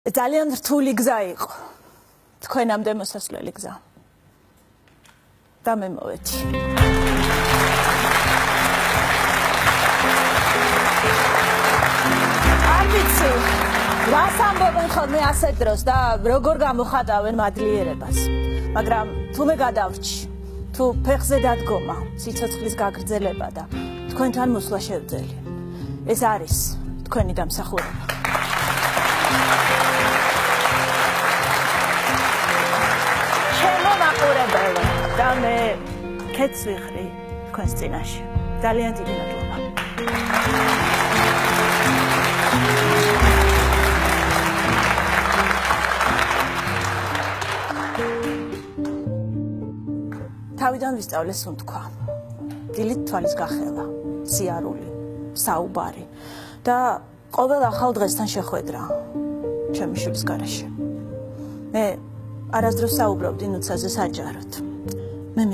ძალიან რთული გზა იყო თქვენამდე მოსასვლელი გზა და მე მოვედი არ ვიცი რას ამბობენ ხოლმე ასეთ დროს და როგორ გამოხატავენ მადლიერებას მაგრამ თუ მე გადავრჩი თუ ფეხზე დადგომა სიცოცხლის გაგრძელება და თქვენთან მოსვლა შევძელი ეს არის თქვენი დამსახურება და მე კეთს ვიხრი თქვენს წინაშე. ძალიან დიდი მადლობა. თავიდან ვისწავლე სუნთქვა. დილით თვალის გახელა, სიარული, საუბარი და ყოველ ახალ დღესთან შეხვედრა ჩემი შვილის გარეშე. მე არასდროს საუბრობდი ნუცაზე საჯაროდ. მე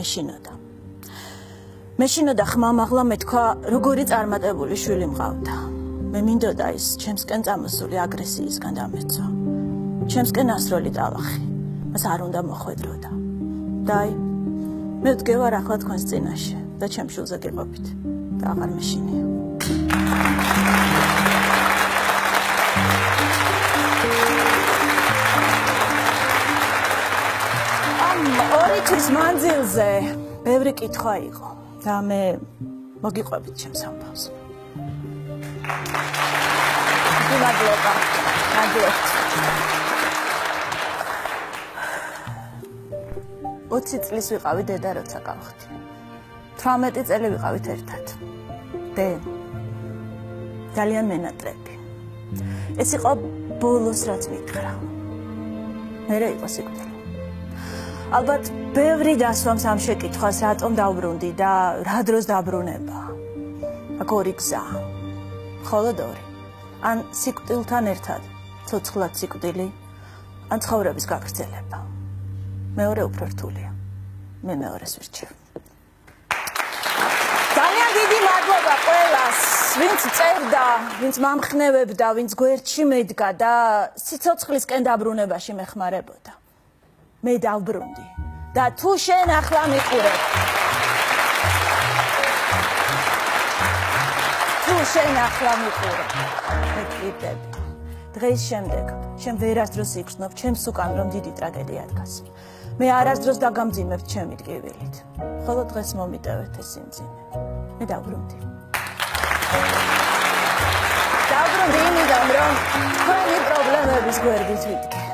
მეშინოდა ხმამაღლა მეთქვა როგორი წარმატებული შვილი მყავდა მე მინდოდა ის ჩემსკენ წამოსული აგრესიისგან დამეცვა ჩემსკენ ასროლი ტალახი მას არ უნდა მოხვედროდა და აი მე ვდგევარ ახლა თქვენს წინაშე და ჩემ შვილზე გეყოფით და აღარ მეშინია ორი თვის მანძილზე ბევრი კითხვა იყო და მე მოგიყვებით ჩემს ამბავს. მადლობა. 20 წლის ვიყავი დედა როცა გავხდი. 18 წელი ვიყავით ერთად. ძალიან მენატრები. ეს იყო ბოლოს რაც მითხრა. მე იყო სიკვდილი. ალბათ ბევრი დასვამს ამ შეკითხვას რატომ დავბრუნდი და რა დროს დაბრუნება აქ ორი გზა მხოლოდ ორი ან სიკვდილთან ერთად ცოცხლად სიკვდილი ან ცხოვრების გაგრძელება მეორე უფრო რთულია მე მეორეს ვირჩევ ძალიან დიდი მადლობა ყველას ვინც წერდა ვინც მამხნევებდა ვინც გვერდში მედგა და სიცოცხლისკენ დაბრუნებაში მეხმარებოდა მე დავბრუნდი და თუ შენ ახლა მიყურებ მე გიყიდები დღეს შემდეგ შენ ვერასდროს იგრძნობ ჩემს უკან რომ დიდი ტრაგედია დგას მე არასდროს დაგამძიმებ ჩემი ტკივილით ხოლო დღეს მომიტევეთ ეს სიმძიმე მე დავბრუნდი იმიდან რომ თქვენი პრობლემების გვერდით ვიდგე